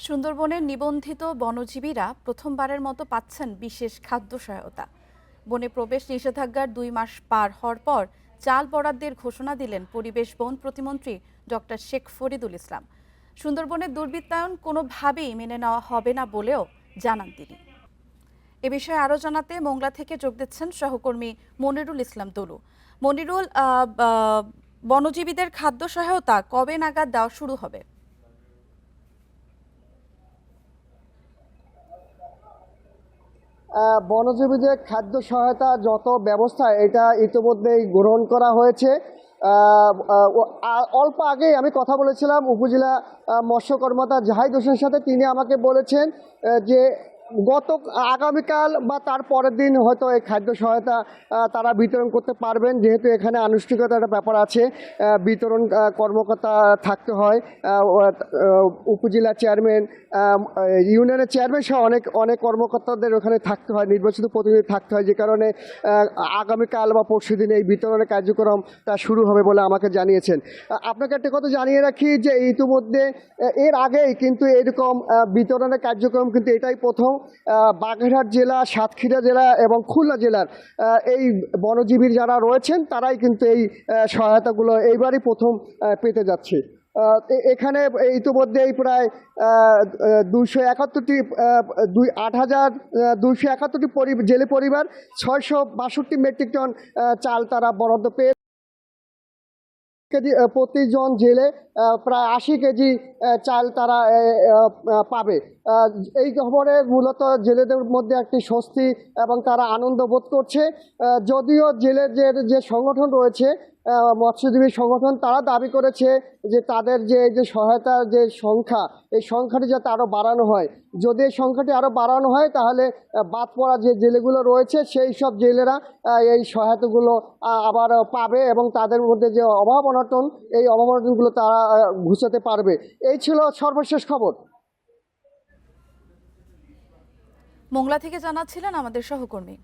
সুন্দরবনের নিবন্ধিত বনজীবীরা প্রথমবারের মতো পাচ্ছেন বিশেষ খাদ্য সহায়তা। বনে প্রবেশ নিষেধাজ্ঞার 2 মাস পার হওয়ার পর চাল বরাদ্দের ঘোষণা দিলেন পরিবেশ বন প্রতিমন্ত্রী ডক্টর শেখ ফরিদুল ইসলাম। সুন্দরবনের দুর্বৃত্তায়ন কোনোভাবেই মেনে নেওয়া হবে না বলেও জানান তিনি। এ বিষয়ে আরও জানাতে মোংলা থেকে যোগ দিচ্ছেন সহকর্মী মনিরুল ইসলাম তলু। মনিরুল, বনজীবীদের খাদ্য সহায়তা কবে নাগাদ দেওয়া শুরু হবে? বনজীবীদের খাদ্য সহায়তা যত ব্যবস্থা এটা ইতিমধ্যেই গ্রহণ করা হয়েছে। অল্প আগেই আমি কথা বলেছিলাম উপজেলা মৎস্য কর্মকর্তা জাহিদ হোসেনের সাথে। তিনি আমাকে বলেছেন যে আগামীকাল বা তার পরের দিন হয়তো এই খাদ্য সহায়তা তারা বিতরণ করতে পারবেন, যেহেতু এখানে আনুষ্ঠানিকতার একটা ব্যাপার আছে। বিতরণ কর্মকর্তা থাকতে হয়, উপজেলা চেয়ারম্যান, ইউনিয়নের চেয়ারম্যান সহ অনেক কর্মকর্তাদের ওখানে থাকতে হয়, নির্বাচিত প্রতিনিধি থাকতে হয়, যে কারণে আগামীকাল বা পরশু দিন এই বিতরণের কার্যক্রমটা শুরু হবে বলে আমাকে জানিয়েছেন। আপনাকে একটা কথা জানিয়ে রাখি যে ইতিমধ্যে এর আগেই কিন্তু এরকম বিতরণের কার্যক্রম কিন্তু এটাই প্রথম। বাগেরহাট জেলা, সাতক্ষীরা জেলা এবং খুলনা জেলার এই বনজীবীর যারা রয়েছেন তারাই কিন্তু এই সহায়তাগুলো এইবারই প্রথম পেতে যাচ্ছে। এখানে ইতিমধ্যেই প্রায় 271টি 8,271টি জেলে পরিবার 662 মেট্রিক টন চাল তারা বরাদ্দ পেয়ে কেজি প্রতিজন জেলে প্রায় 80 কেজি চাল তারা পাবে। এই খবরে মূলত জেলেদের মধ্যে একটি স্বস্তি এবং তারা আনন্দ বোধ করছে। যদিও জেলেদের যে সংগঠন রয়েছে, মৎস্যজীবী সংগঠন, তারা দাবি করেছে যে তাদের যে সহায়তার যে সংখ্যা, এই সংখ্যাটি যাতে আরও বাড়ানো হয়। যদি এই সংখ্যাটি আরও বাড়ানো হয় তাহলে বাদ পড়া যে জেলেগুলো রয়েছে সেই সব জেলেরা এই সহায়তাগুলো আবার পাবে এবং তাদের মধ্যে যে অভাব অনটন, এই অভাব অনটনগুলো তারা ঘুচাতে পারবে। এই ছিল সর্বশেষ খবর। মোংলা থেকে জানাচ্ছিলেন আমাদের সহকর্মী।